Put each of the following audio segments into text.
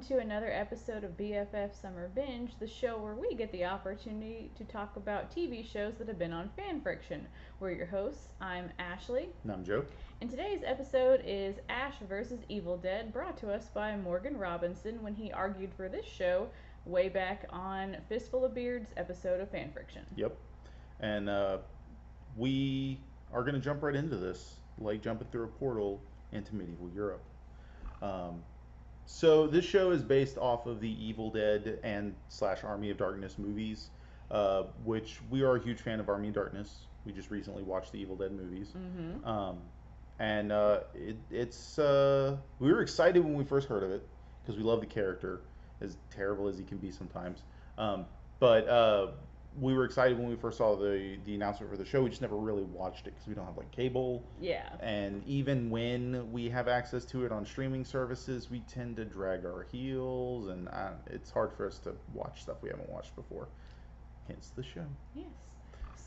To another episode of BFF Summer Binge, the show where we get the opportunity to talk about TV shows that have been on fan friction. We're your hosts. I'm Ashley. And I'm Joe. And today's episode is Ash vs. Evil Dead, brought to us by Morgan Robinson when he argued for this show way back on Fistful of Beards episode of Fan Friction. Yep. And we are going to jump right into this, like jumping through a portal into medieval Europe. So this show is based off of the Evil Dead and / Army of Darkness movies, which we are a huge fan of Army of Darkness. We just recently watched the Evil Dead movies. Mm-hmm. We were excited when we first heard of it because we love the character, as terrible as he can be sometimes. But we were excited when we first saw the announcement for the show. We just never really watched it because we don't have like cable. Yeah. And even when we have access to it on streaming services, we tend to drag our heels, and it's hard for us to watch stuff we haven't watched before. Hence the show. Yes.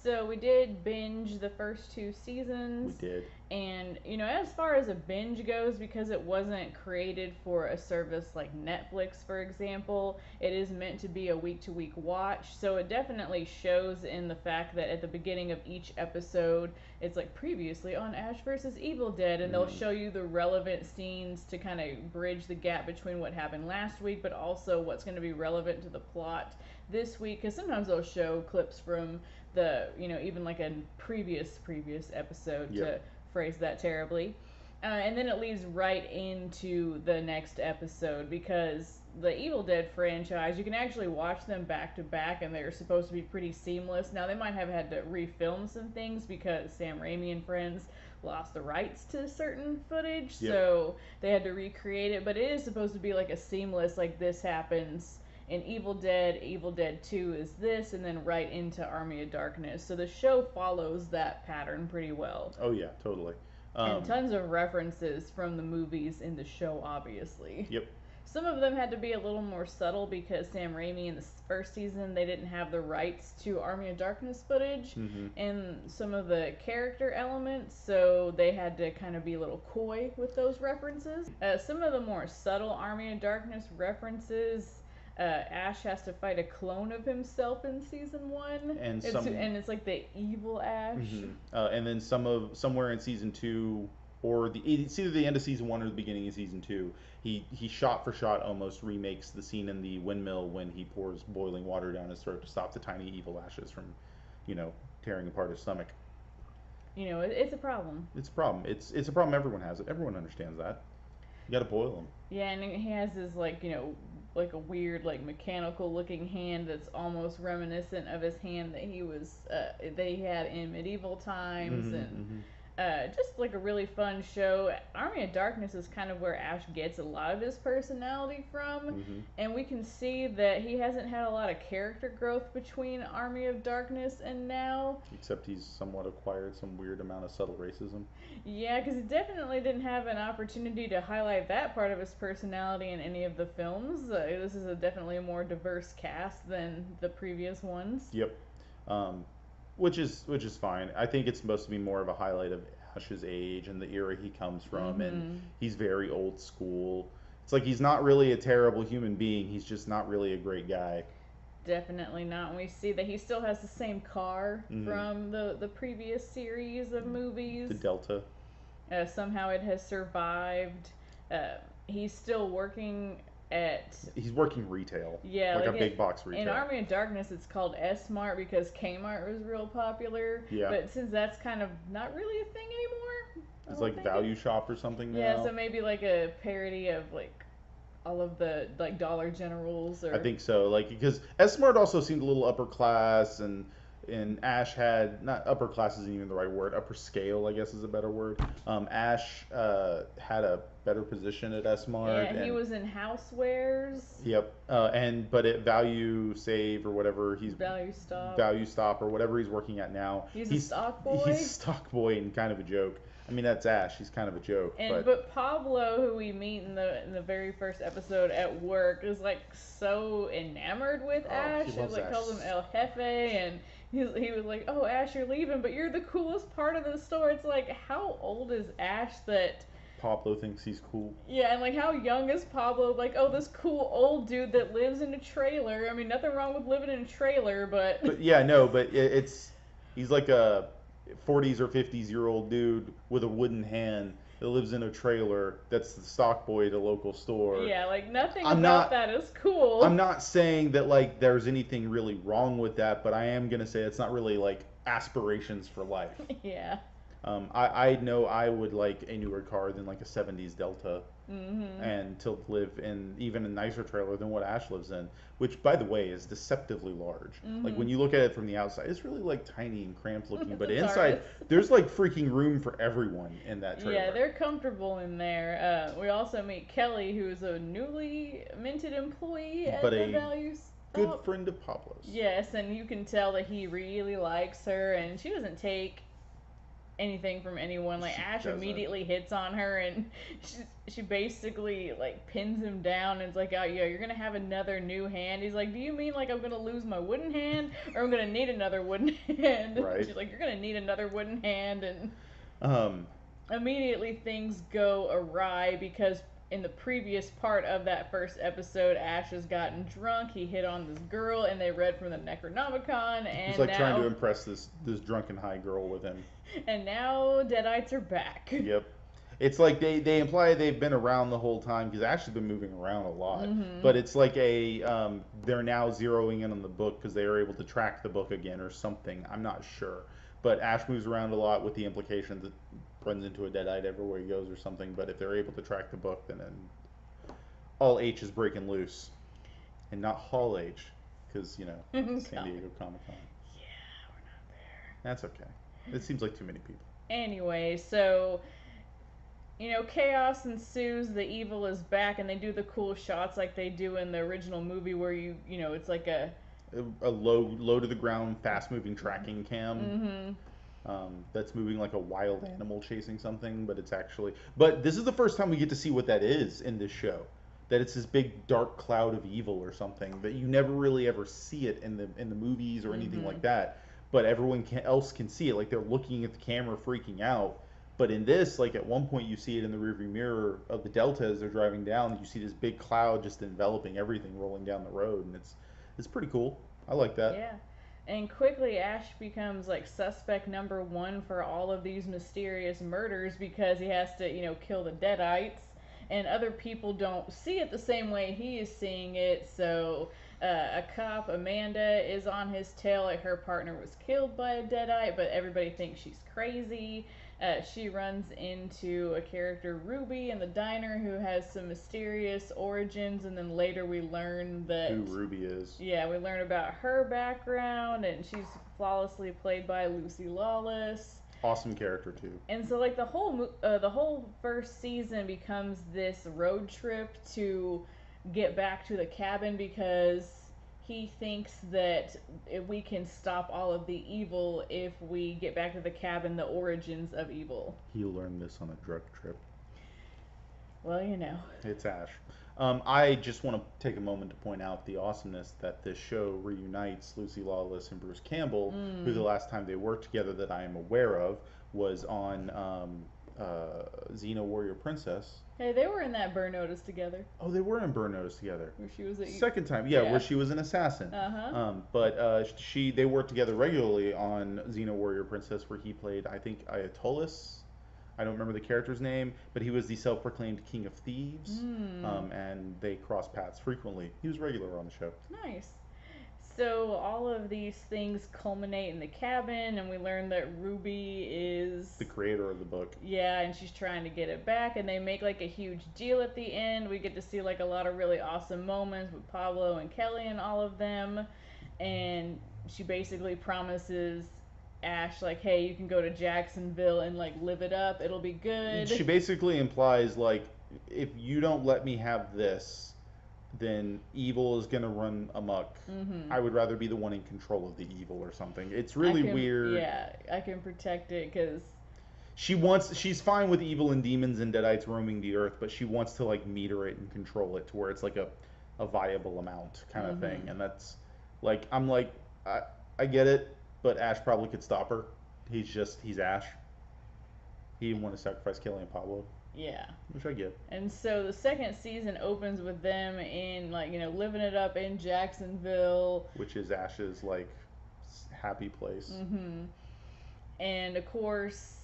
So we did binge the first 2 seasons. We did. And, as far as a binge goes, because it wasn't created for a service like Netflix, for example, it is meant to be a week-to-week watch. So it definitely shows in the fact that at the beginning of each episode, it's like previously on Ash vs. Evil Dead, and they'll show you the relevant scenes to kind of bridge the gap between what happened last week, but also what's going to be relevant to the plot this week. Because sometimes they'll show clips from the, even like a previous episode, to phrase that terribly. And then it leads right into the next episode, because the Evil Dead franchise, you can actually watch them back to back, and they're supposed to be pretty seamless. Now, they might have had to refilm some things because Sam Raimi and friends lost the rights to certain footage, so they had to recreate it, but it is supposed to be like a seamless, like this happens in Evil Dead 2 is this, and then right into Army of Darkness. So the show follows that pattern pretty well. Oh yeah, totally. And tons of references from the movies in the show, obviously. Yep. Some of them had to be a little more subtle because Sam Raimi in the first season, they didn't have the rights to Army of Darkness footage and some of the character elements, so they had to kind of be a little coy with those references. Some of the more subtle Army of Darkness references, Ash has to fight a clone of himself in season 1, and it's like the evil Ash. And then somewhere in season 2, or it's either the end of season 1 or the beginning of season 2, he shot for shot almost remakes the scene in the windmill when he pours boiling water down his throat to stop the tiny evil Ashes from, tearing apart his stomach. It's a problem. It's a problem. It's a problem. Everyone has it. Everyone understands that. You gotta boil them. Yeah, and he has his like a weird like mechanical looking hand that's almost reminiscent of his hand that he had in medieval times, just like a really fun show. Army of Darkness is kind of where Ash gets a lot of his personality from, and we can see that he hasn't had a lot of character growth between Army of Darkness and now. Except he's somewhat acquired some weird amount of subtle racism. Yeah, because he definitely didn't have an opportunity to highlight that part of his personality in any of the films. This is definitely a more diverse cast than the previous ones. Yep. Which is fine. I think it's supposed to be more of a highlight of Ash's age and the era he comes from, and he's very old school. It's like he's not really a terrible human being. He's just not really a great guy. Definitely not. And we see that he still has the same car from the previous series of movies. The Delta. Somehow it has survived. He's still working He's working retail. Yeah, like a big box retail. In Army of Darkness, it's called S-Mart because Kmart was real popular. Yeah. But since that's kind of not really a thing anymore. It's like Value Shop or something now. Yeah, so maybe like a parody of like all of the like Dollar Generals. Or... I think so. Like, because S-Mart also seemed a little upper class, and Ash had, not upper class isn't even the right word, upper scale I guess is a better word. Ash had a better position at S-Mart. Yeah, he was in housewares. Yep. But at Value Save or whatever he's Value Stop or whatever he's working at now. He's a stock boy. He's a stock boy and kind of a joke. I mean, that's Ash. He's kind of a joke. But Pablo, who we meet in the very first episode at work, is like so enamored with Ash. He like Ash. calls him El Jefe, and he was like, "Oh, Ash, you're leaving, but you're the coolest part of the store." It's like, how old is Ash that Pablo thinks he's cool? Yeah, and like how young is Pablo? Like, oh, this cool old dude that lives in a trailer. I mean, nothing wrong with living in a trailer, but yeah, no, but he's like a 40s or 50s-year-old dude with a wooden hand that lives in a trailer. That's the stock boy at a local store. Yeah, like nothing about that is cool. I'm not saying that like there's anything really wrong with that, but I am gonna say it's not really like aspirations for life. Yeah. I know I would like a newer car than like a 70s Delta, and to live in even a nicer trailer than what Ash lives in, which by the way is deceptively large. Like when you look at it from the outside, it's really like tiny and cramped looking, but inside there's like freaking room for everyone in that trailer. Yeah, they're comfortable in there. We also meet Kelly, who is a newly minted employee at the Values. Good friend of Pablo's. Yes, and you can tell that he really likes her, and she doesn't take anything from anyone. Like Ash immediately hits on her, and she basically like pins him down and it's like, oh yeah, you're gonna have another new hand. He's like, do you mean like I'm gonna lose my wooden hand or I'm gonna need another wooden hand? Right. She's like, you're gonna need another wooden hand, and immediately things go awry because in the previous part of that first episode, Ash has gotten drunk. He hit on this girl, and they read from the Necronomicon. And he's like trying to impress this drunken high girl with him. And now Deadites are back. Yep. It's like they imply they've been around the whole time because Ash has been moving around a lot. But it's like they're now zeroing in on the book because they are able to track the book again or something. I'm not sure. But Ash moves around a lot with the implication that runs into a Deadite everywhere he goes or something. But if they're able to track the book, then all H is breaking loose. And not Hall H, because, you know, San Diego Comic-Con. Yeah, we're not there. That's okay. It seems like too many people. Anyway, so, you know, chaos ensues, the evil is back, and they do the cool shots like they do in the original movie where you know, it's like a low to the ground, fast moving tracking cam. That's moving like a wild animal chasing something, but it's actually. But this is the first time we get to see what that is in this show. That it's this big dark cloud of evil or something that you never really ever see it in the movies or anything like that. But everyone else can see it. Like they're looking at the camera, freaking out. But in this, like at one point you see it in the rearview mirror of the Delta as they're driving down. You see this big cloud just enveloping everything, rolling down the road, and it's pretty cool. I like that. Yeah. And quickly Ash becomes like suspect number one for all of these mysterious murders because he has to, you know, kill the Deadites. And other people don't see it the same way he is seeing it. So a cop, Amanda, is on his tail. Like her partner was killed by a Deadite, but everybody thinks she's crazy. She runs into a character, Ruby, in the diner who has some mysterious origins, and then later we learn that... Who Ruby is. Yeah, we learn about her background, and she's flawlessly played by Lucy Lawless. Awesome character, too. And so, like, the whole first season becomes this road trip to get back to the cabin because he thinks that if we can stop all of the evil if we get back to the cabin, the origins of evil. He learned this on a drug trip. Well, you know. It's Ash. I just want to take a moment to point out the awesomeness that this show reunites Lucy Lawless and Bruce Campbell, who the last time they worked together that I am aware of was on Xena Warrior Princess. Hey, they were in that Burn Notice together. Oh, they were in Burn Notice together. Where she was second time, yeah, where she was an assassin. But they worked together regularly on Xena Warrior Princess, where he played, I think, Ayatollah. I don't remember the character's name, but he was the self-proclaimed king of thieves, and they crossed paths frequently. He was regular on the show. Nice. So all of these things culminate in the cabin, and we learn that Ruby is... the creator of the book. Yeah, and she's trying to get it back, and they make like a huge deal at the end. We get to see like a lot of really awesome moments with Pablo and Kelly and all of them, and she basically promises Ash, like, hey, you can go to Jacksonville and like live it up, it'll be good. She basically implies like, if you don't let me have this, then evil is gonna run amok. I would rather be the one in control of the evil or something. It's really weird. Yeah, I can protect it because she's fine with evil and demons and deadites roaming the earth, but she wants to like meter it and control it to where it's like a viable amount kind of thing. And that's like I'm like I get it, but Ash probably could stop her. He's Ash. He didn't want to sacrifice Kelly and Pablo. Yeah. Which I get. And so the second season opens with them in like, living it up in Jacksonville, which is Ash's like happy place. And of course,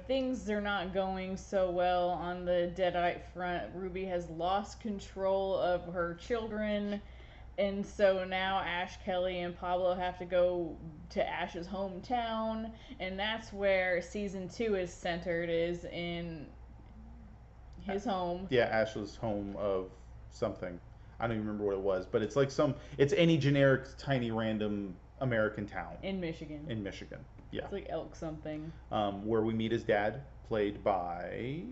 things are not going so well on the Deadite front. Ruby has lost control of her children. And so now Ash, Kelly, and Pablo have to go to Ash's hometown. And that's where season 2 is centered, is in his home. Yeah, Ash's home of something. I don't even remember what it was. But it's like it's any generic, tiny, random American town. In Michigan. Yeah. It's like Elk something. Where we meet his dad, played by...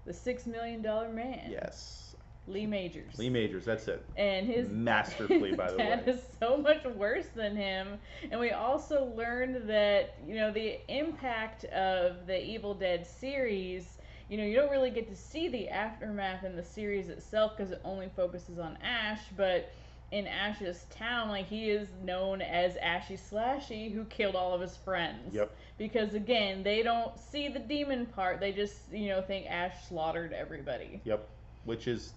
the $6 Million Man. Yes. Lee Majors. That's it. And his masterfully, by the way. Dad is so much worse than him. And we also learned that, the impact of the Evil Dead series, you don't really get to see the aftermath in the series itself because it only focuses on Ash, but in Ash's town, like, he is known as Ashy Slashy, who killed all of his friends. Yep. Because, again, they don't see the demon part. They just, think Ash slaughtered everybody. Yep. Which is,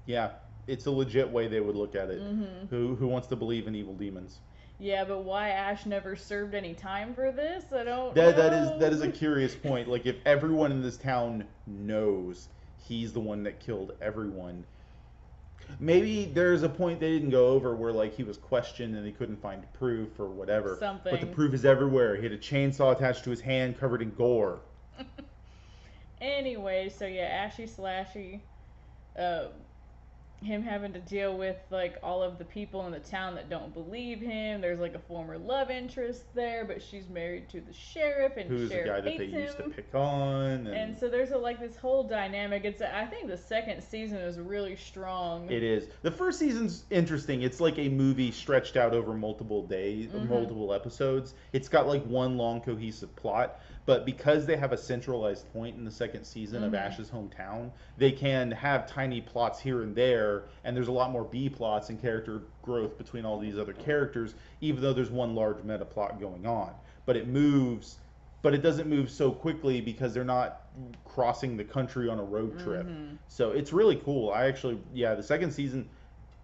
yeah, it's a legit way they would look at it. Who wants to believe in evil demons? Yeah, but why Ash never served any time for this? I don't know. That is a curious point. Like, if everyone in this town knows he's the one that killed everyone, maybe there's a point they didn't go over where, like, he was questioned and they couldn't find proof or whatever. Something. But the proof is everywhere. He had a chainsaw attached to his hand covered in gore. Anyway, so yeah, Ashy Slashy, him having to deal with, like, all of the people in the town that don't believe him. There's, like, a former love interest there, but she's married to the sheriff, and who's the sheriff the guy that hates they him. used to pick on. And so there's this whole dynamic. I think the second season is really strong. It is. The first season's interesting. It's like a movie stretched out over multiple days, multiple episodes. It's got like one long cohesive plot, but because they have a centralized point in the second season of Ash's hometown, they can have tiny plots here and there, and there's a lot more B plots and character growth between all these other characters, even though there's one large meta plot going on. But it moves, but it doesn't move so quickly because they're not crossing the country on a road trip. So it's really cool. The second season,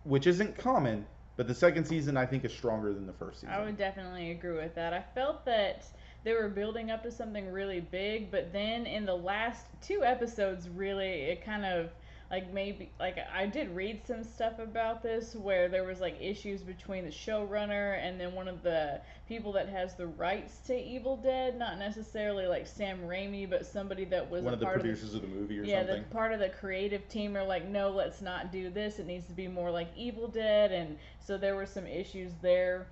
which isn't common, but the second season I think is stronger than the first season. I would definitely agree with that. I felt that they were building up to something really big, but then in the last 2 episodes, really, it kind of, like, maybe, like, I did read some stuff about this where there was, like, issues between the showrunner and then one of the people that has the rights to Evil Dead, not necessarily like Sam Raimi, but somebody that was one of the producers of the movie or something. Yeah, part of the creative team are like, no, let's not do this. It needs to be more like Evil Dead, and so there were some issues there.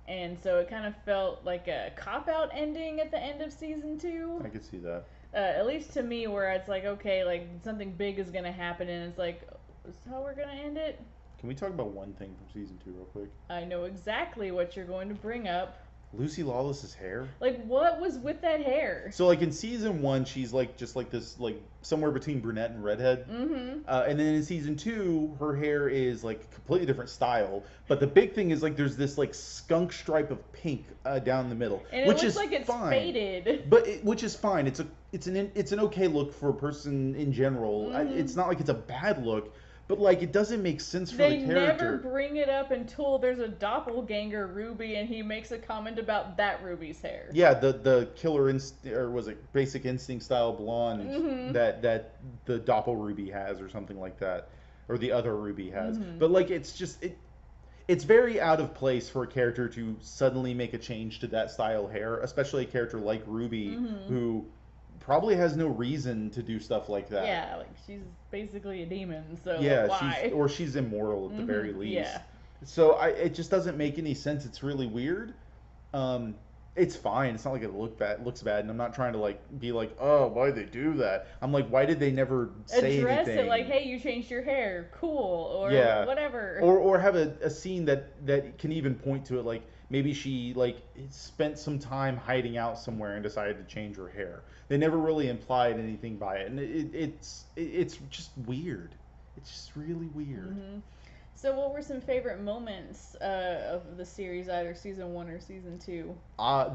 And so it kind of felt like a cop-out ending at the end of season 2. I could see that. At least to me, where it's like, okay, like, something big is going to happen, and it's like, is this how we're going to end it? Can we talk about one thing from season 2 real quick? I know exactly what you're going to bring up. Lucy Lawless's hair. Like, what was with that hair? So, like, in season 1, she's, like, just, like, this, like, somewhere between brunette and redhead. And then in season 2, her hair is, like, a completely different style. But the big thing is, like, there's this, like, skunk stripe of pink down the middle. And which it is looks like it's fine. faded. But, which is fine. It's an okay look for a person in general. It's not like it's a bad look. But, like, it doesn't make sense for the character. They never bring it up until there's a doppelganger Ruby, and he makes a comment about that Ruby's hair. Yeah, the killer or was it Basic Instinct style blonde that the Doppel Ruby has, or something like that, or the other Ruby has. But, like, it's just it's very out of place for a character to suddenly make a change to that style hair, especially a character like Ruby who probably has no reason to do stuff like that. Yeah, like, she's basically a demon, so yeah, why? she's immoral at the very least. Yeah. So it just doesn't make any sense. It's really weird. It's fine. It's not like it looks bad, and I'm not trying to, like, be like, oh, why'd they do that? I'm like, why did they never say Address anything? it like, hey, you changed your hair, cool, or whatever. Or have a scene that can even point to it, like, maybe she like spent some time hiding out somewhere and decided to change her hair. They never really implied anything by it, and it's just weird. It's just really weird. Hmm. So, what were some favorite moments of the series, either season one or season two?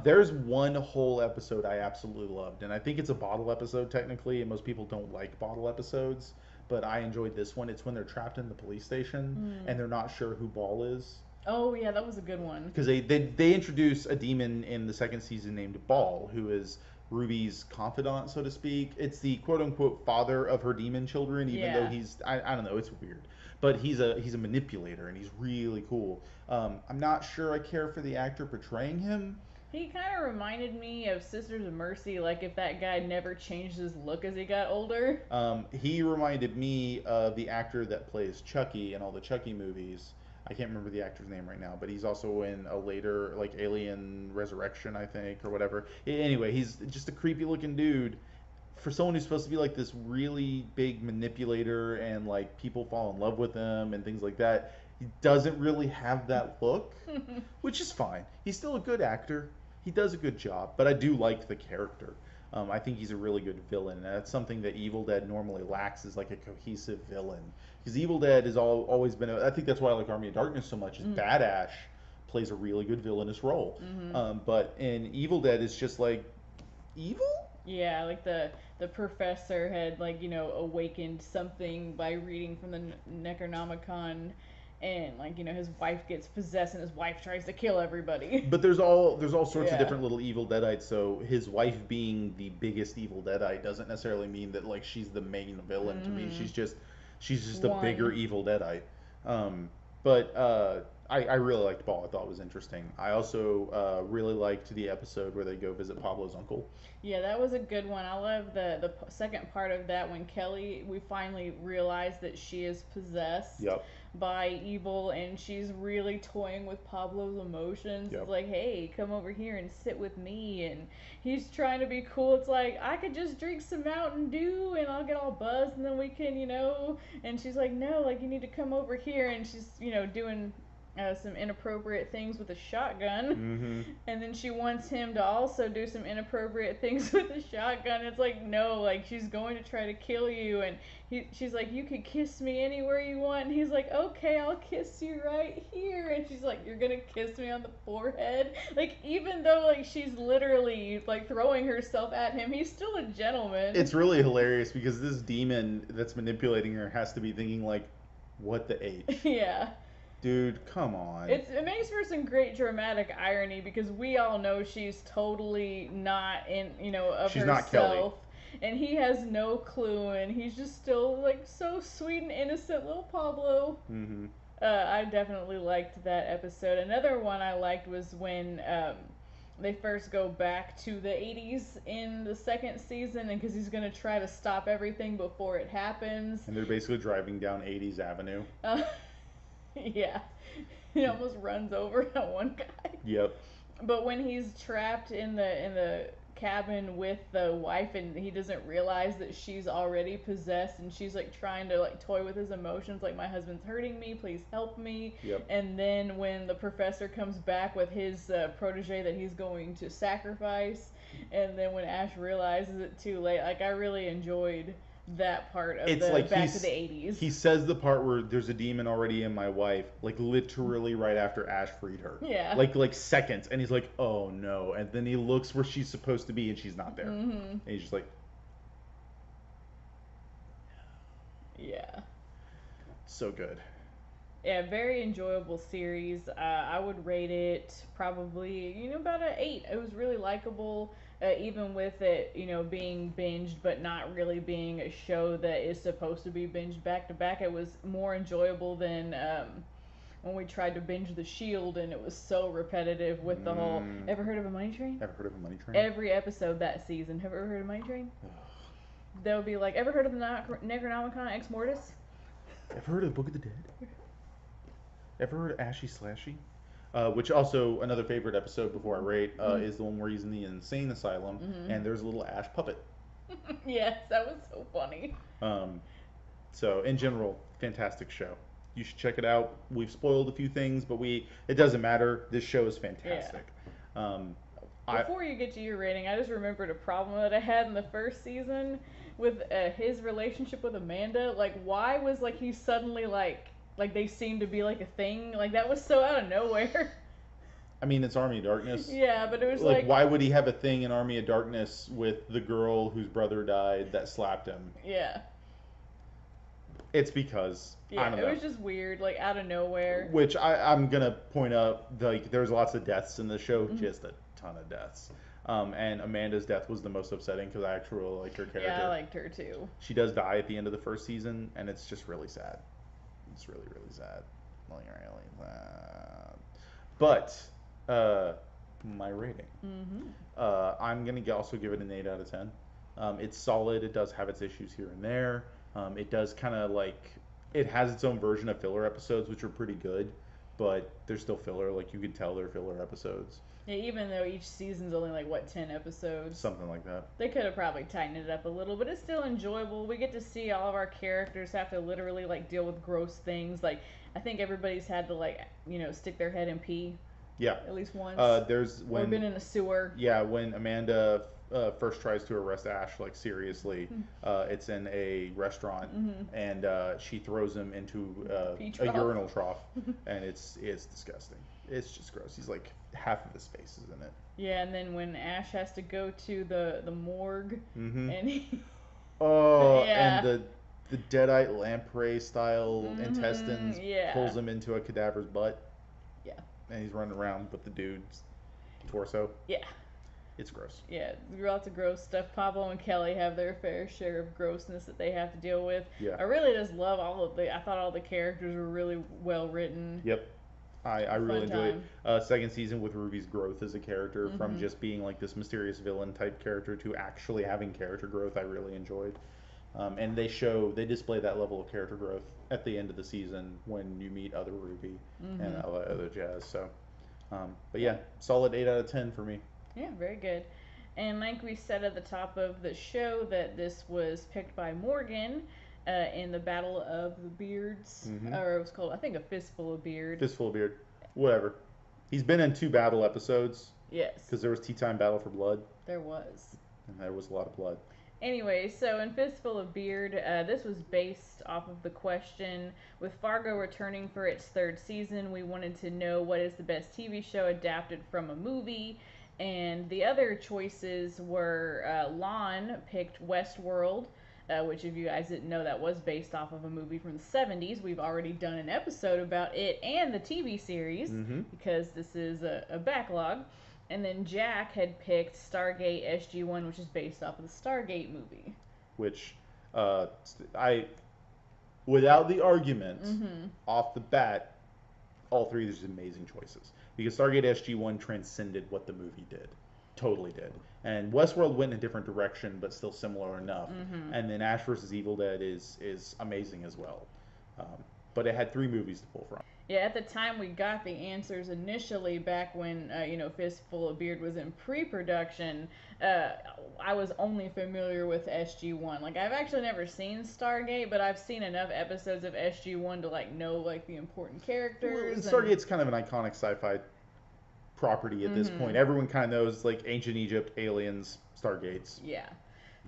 There's one whole episode I absolutely loved, and I think it's a bottle episode technically, and most people don't like bottle episodes, but I enjoyed this one. It's when they're trapped in the police station Mm. and they're not sure who Ball is. Oh yeah, that was a good one. Because they introduce a demon in the second season named Ball, who is Ruby's confidant, so to speak. It's the quote unquote father of her demon children, even though Yeah. I don't know, it's weird. But he's a manipulator and he's really cool. I'm not sure I care for the actor portraying him. He kind of reminded me of Sisters of Mercy, like if that guy never changed his look as he got older. He reminded me of the actor that plays Chucky in all the Chucky movies. I can't remember the actor's name right now, but he's also in a later, like Alien Resurrection, I think, or whatever. Anyway, he's just a creepy looking dude. For someone who's supposed to be like this really big manipulator and like people fall in love with him and things like that, he doesn't really have that look, which is fine. He's still a good actor. He does a good job, but I do like the character. I think he's a really good villain, and that's something that Evil Dead normally lacks is like a cohesive villain. Because Evil Dead has always been, I think that's why I like Army of Darkness so much, is Mm. Bad Ash plays a really good villainous role. Hmm. But in Evil Dead, it's just like, evil? Yeah, like the professor had like awakened something by reading from the Necronomicon, and like his wife gets possessed and his wife tries to kill everybody. But there's all sorts of Yeah. different little evil deadites. So his wife being the biggest evil deadite doesn't necessarily mean that like she's the main villain to me. Mhm. She's just a One. bigger evil deadite. But I really liked Ball. I thought it was interesting. I also really liked the episode where they go visit Pablo's uncle. Yeah, that was a good one. I love the second part of that when Kelly we finally realize that she is possessed Yep. by evil and she's really toying with Pablo's emotions. Yep. It's like, hey, come over here and sit with me, and he's trying to be cool. It's like I could just drink some Mountain Dew and I'll get all buzzed and then we can, and she's like, no, like you need to come over here, and she's doing some inappropriate things with a shotgun. Mm-hmm. And then she wants him to also do some inappropriate things with a shotgun. It's like, no, like she's going to try to kill you. And she's like, you could kiss me anywhere you want. And he's like, okay, I'll kiss you right here. And she's like, you're going to kiss me on the forehead. Like, even though like she's literally like throwing herself at him, he's still a gentleman. It's really hilarious because this demon that's manipulating her has to be thinking like, what the H? Yeah. Dude, come on. It makes for some great dramatic irony because we all know she's totally not of She's herself. not Kelly. And he has no clue, and he's just still like so sweet and innocent, little Pablo. Mm-hmm. I definitely liked that episode. Another one I liked was when they first go back to the 80s in the second season, and because he's gonna try to stop everything before it happens. And they're basically driving down 80s Avenue. Yeah, he almost runs over that one guy. Yep. But when he's trapped in the cabin with the wife and he doesn't realize that she's already possessed, and she's like trying to like toy with his emotions, like my husband's hurting me, please help me. Yep. And then when the professor comes back with his protege that he's going to sacrifice, and then when Ash realizes it too late, like I really enjoyed that part of It's the like back to the 80s. he says the part where there's a demon already in my wife, like literally right after Ash freed her. Yeah. Like seconds, and he's like, oh no, and then he looks where she's supposed to be and she's not there. Mm-hmm. And he's just like, Yeah. so good. Yeah, very enjoyable series. I would rate it probably, about an 8. It was really likable, even with it, being binged, but not really being a show that is supposed to be binged back to back. It was more enjoyable than when we tried to binge The Shield, and it was so repetitive with the whole. Ever heard of a money train? Ever heard of a money train? Every episode that season. Have you ever heard of Money Train? They'll be like, ever heard of the Necronomicon Ex Mortis? Ever heard of the Book of the Dead? Ever heard of Ashy Slashy? Which also, another favorite episode before I rate, is the one where he's in the insane asylum, and there's a little Ash puppet. Yes, that was so funny. So, in general, fantastic show. You should check it out. We've spoiled a few things, but it doesn't matter. This show is fantastic. Before you get to your rating, I just remembered a problem that I had in the first season with his relationship with Amanda. Like, why was like he suddenly like they seemed to be like a thing? Like that was so out of nowhere. I mean, it's Army of Darkness. Yeah, but it was Like, why would he have a thing in Army of Darkness with the girl whose brother died that slapped him? Yeah. It's because I don't know. It was just weird, like out of nowhere. Which I'm gonna point out, like there's lots of deaths in the show, just a ton of deaths. And Amanda's death was the most upsetting because I actually really liked her character. Yeah, I liked her too. She does die at the end of the first season, and it's just really sad. It's really, really sad. Really, really sad. But my rating. I'm gonna also give it an 8 out of 10. It's solid. It does have its issues here and there. It does kind of it has its own version of filler episodes, which are pretty good, but they're still filler. Like you could tell they're filler episodes. Yeah, even though each season's only like what 10 episodes, something like that. They could have probably tightened it up a little, but it's still enjoyable. We get to see all of our characters have to literally like deal with gross things. Like I think everybody's had to like stick their head in pee. Yeah. At least once. Or been in a sewer. Yeah, when Amanda first tries to arrest Ash, like seriously, it's in a restaurant, and she throws him into a urinal trough, and it's disgusting. It's just gross. He's like half of his face is in it. Yeah, and then when Ash has to go to the morgue, and he. And the Deadite lamprey style intestines pulls him into a cadaver's butt. Yeah. And he's running around with the dude's torso. Yeah. It's gross. Yeah, lots of gross stuff. Pablo and Kelly have their fair share of grossness that they have to deal with. Yeah. I really just love I thought all the characters were really well written. Yep. I really enjoyed it. Second season with Ruby's growth as a character from just being like this mysterious villain type character to actually having character growth, I really enjoyed. And they display that level of character growth at the end of the season when you meet other Ruby and other Jazz. So, but yeah, solid 8 out of 10 for me. Yeah, very good. And like we said at the top of the show, that this was picked by Morgan in the Battle of the Beards, or it was called, I think, A Fistful of Beard. Fistful of Beard, whatever. He's been in 2 battle episodes. Yes. Because there was Tea Time Battle for Blood. There was. And there was a lot of blood. Anyway, so in Fistful of Beard, this was based off of the question, with Fargo returning for its 3rd season, we wanted to know what is the best TV show adapted from a movie. And the other choices were Lon picked Westworld, which if you guys didn't know, that was based off of a movie from the 70s. We've already done an episode about it and the TV series, because this is a backlog. And then Jack had picked Stargate SG-1, which is based off of the Stargate movie. Which, without the argument, off the bat, all 3 of these are amazing choices. Because Stargate SG-1 transcended what the movie did. Totally did. And Westworld went in a different direction, but still similar enough. And then Ash vs. Evil Dead is amazing as well. But it had 3 movies to pull from. Yeah, at the time we got the answers initially, back when, Fistful of Beard was in pre-production, I was only familiar with SG-1. Like, I've actually never seen Stargate, but I've seen enough episodes of SG-1 to, know, the important characters. Well, Stargate's kind of an iconic sci-fi property at this point. Everyone kind of knows, ancient Egypt, aliens, Stargates. Yeah.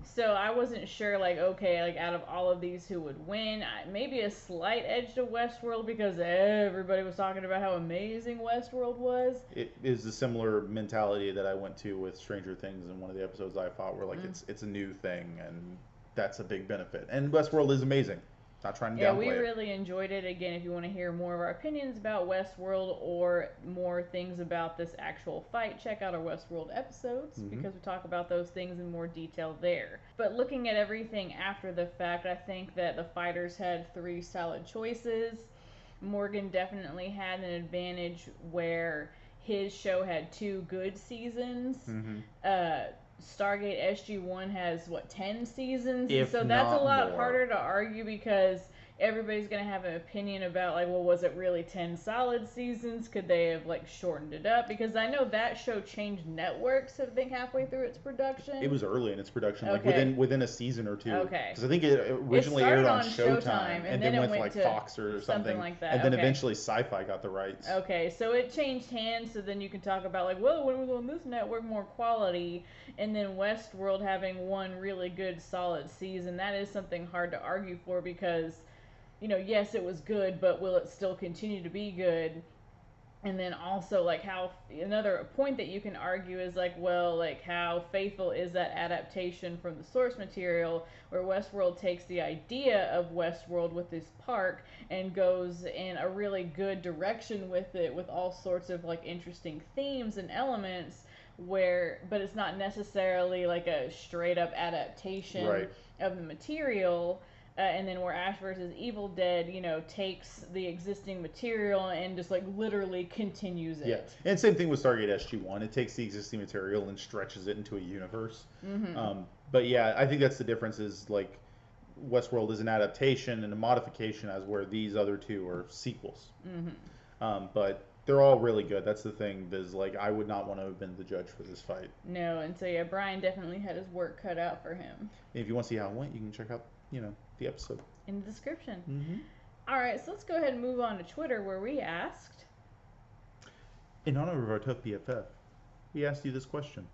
So I wasn't sure, out of all of these, who would win. Maybe a slight edge to Westworld, because everybody was talking about how amazing Westworld was. It is a similar mentality that I went to with Stranger Things in one of the episodes I thought where, it's a new thing, and that's a big benefit. And Westworld is amazing. Not trying to downplay it. Yeah, we really enjoyed it. Again, if you want to hear more of our opinions about Westworld or more things about this actual fight, check out our Westworld episodes, because we talk about those things in more detail there. But looking at everything after the fact, I think that the fighters had 3 solid choices. Morgan definitely had an advantage where his show had 2 good seasons. Stargate SG-1 has 10 seasons, if so that's a lot more. harder to argue, because everybody's gonna have an opinion about like, well, was it really 10 solid seasons? Could they have like shortened it up? Because I know that show changed networks, I think, halfway through its production. It was early in its production, like Okay. within a season or two. Okay. Because I think it It originally aired started on on Showtime, and then went to like to Fox or something like that. and then Okay. eventually Sci-Fi got the rights. Okay, so it changed hands, so then you can talk about like, well, when it was on this network, more quality, and then Westworld having one really good solid season. That is something hard to argue for because, you know, yes, it was good, but will it still continue to be good? And then also like how another point that you can argue is like, well, like how faithful is that adaptation from the source material, where Westworld takes the idea of Westworld with this park and goes in a really good direction with it, with all sorts of like interesting themes and elements, where but it's not necessarily like a straight up adaptation Right. of the material. And then where Ash versus Evil Dead, you know, takes the existing material and just like literally continues it. Yeah, and same thing with Stargate SG-1. It takes the existing material and stretches it into a universe. But yeah, I think that's the difference. Is like Westworld is an adaptation and a modification, as where these other two are sequels. But they're all really good. That's the thing. Is like I would not want to have been the judge for this fight. No, and so yeah, Brian definitely had his work cut out for him. And if you want to see how it went, you can check out the episode in the description. All right, so let's go ahead and move on to Twitter, where we asked, in honor of our TUFF BFF, we asked you this question: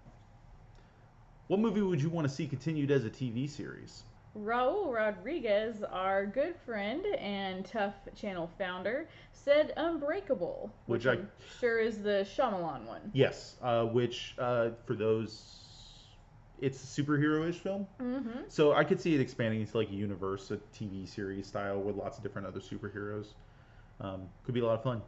what movie would you want to see continued as a TV series? Raul Rodriguez, our good friend and TUFF channel founder, said Unbreakable, which I'm sure is the Shyamalan one. Yes, which for those, it's a superhero-ish film. So I could see it expanding into like a universe, a TV series style with lots of different other superheroes. Could be a lot of fun.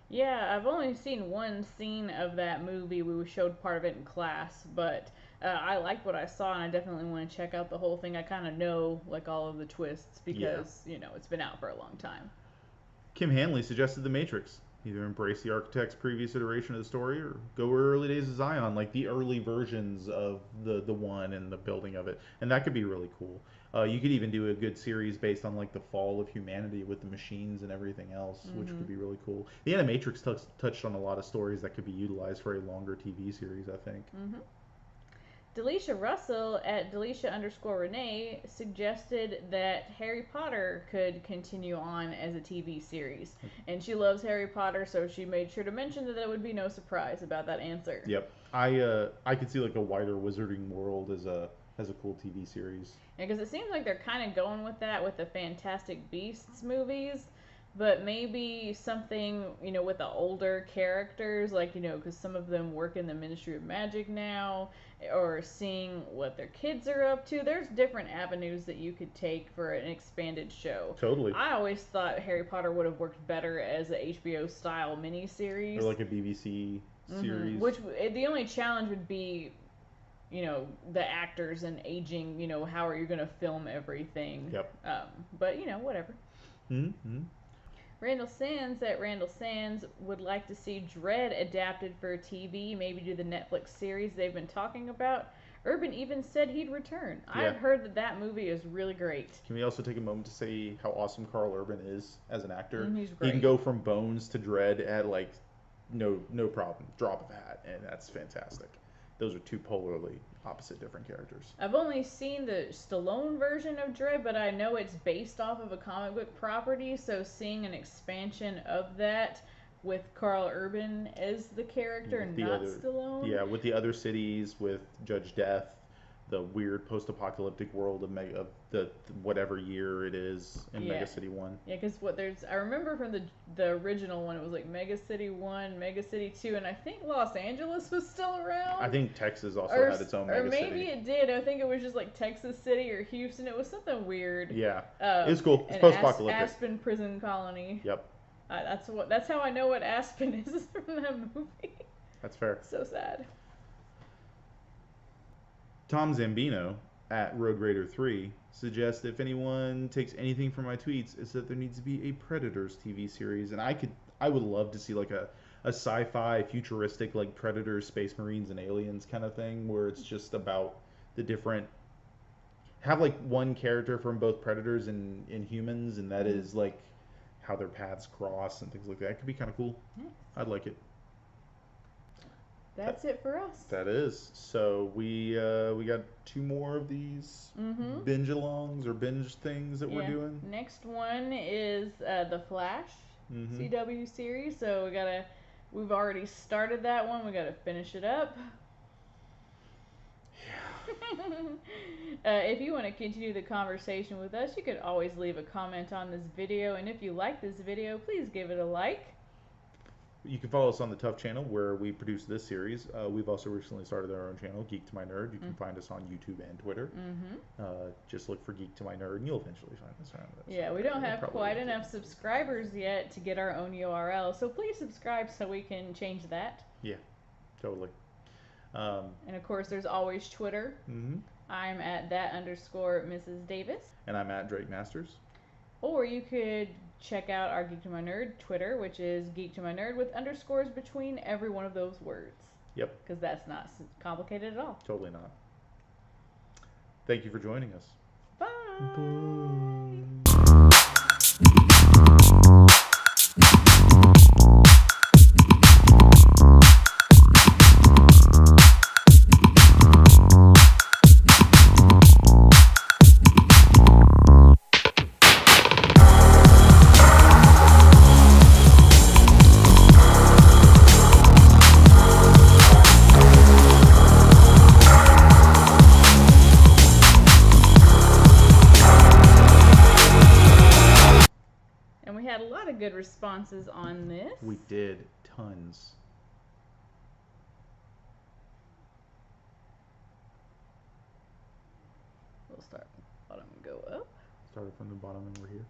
Yeah, I've only seen one scene of that movie. We showed part of it in class, but I liked what I saw, and I definitely want to check out the whole thing. I kind of know like all of the twists because you know it's been out for a long time. Kim Hanley suggested The Matrix. Either embrace the architect's previous iteration of the story or go early days of Zion, like the early versions of the one and the building of it. And that could be really cool. You could even do a good series based on like the fall of humanity with the machines and everything else, which could be really cool. The Animatrix touched on a lot of stories that could be utilized for a longer TV series, I think. Delisha Russell at Delisha_Renee suggested that Harry Potter could continue on as a TV series. And she loves Harry Potter, so she made sure to mention that there would be no surprise about that answer. Yep. I could see like a wider Wizarding World as a cool TV series. Yeah, because it seems like they're kind of going with that with the Fantastic Beasts movies. But maybe something, you know, with the older characters, like, you know, because some of them work in the Ministry of Magic now, or seeing what their kids are up to. There's different avenues that you could take for an expanded show. Totally. I always thought Harry Potter would have worked better as a HBO-style miniseries. Or like a BBC series. Which, the only challenge would be, you know, the actors and aging, you know, how are you going to film everything? Yep. But, you know, whatever. Randall Sands at Randall Sands would like to see Dread adapted for TV, maybe do the Netflix series they've been talking about. Urban even said he'd return. Yeah. I've heard that movie is really great. Can we also take a moment to say how awesome Carl Urban is as an actor? He's great. He can go from Bones to Dread at like no problem, drop of a hat, and that's fantastic. Those are two polarly opposite different characters. I've only seen the Stallone version of Dread, but I know it's based off of a comic book property, so seeing an expansion of that with Carl Urban as the character, not Stallone. Yeah, with the other cities, with Judge Death, the weird post-apocalyptic world of the whatever year it is in Mega City 1. Yeah, because I remember from the original one, it was like Mega City 1, Mega City 2, and I think Los Angeles was still around. I think Texas also had its own Mega City. Or maybe it did. I think it was just like Texas City or Houston. It was something weird. Yeah, it was cool. It's post-apocalyptic. Aspen Prison Colony. Yep. That's how I know what Aspen is from that movie. That's fair. So sad. Tom Zambino at Road Raider 3 suggests if anyone takes anything from my tweets, is that there needs to be a Predators TV series, and I would love to see like a sci-fi futuristic like Predators, Space Marines, and Aliens kind of thing, where it's just about the different have like one character from both Predators and Inhumans, and that is like how their paths cross and things like that. It could be kind of cool. Yes. I'd like it. That's it for us. That is. So we got 2 more of these binge alongs or binge things that we're doing. Next one is the Flash CW series. So we've already started that one. We gotta finish it up. If you want to continue the conversation with us, you could always leave a comment on this video, and if you like this video, please give it a like. You can follow us on the TUFF channel where we produce this series. We've also recently started our own channel, Geek to My Nerd. You can find us on YouTube and Twitter. Just look for Geek to My Nerd, and you'll eventually find us around that. Yeah, we don't have quite enough subscribers yet to get our own URL, so please subscribe so we can change that. Yeah, totally. And of course, there's always Twitter. I'm at @_Mrs. Davis. And I'm at Drake Masters. Or you could check out our Geek to My Nerd Twitter, which is Geek to My Nerd with underscores between every one of those words. Yep. Because that's not complicated at all. Totally not. Thank you for joining us. Bye. Good responses on this. We did tons. We'll start from the bottom and go up. Started from the bottom and we're here.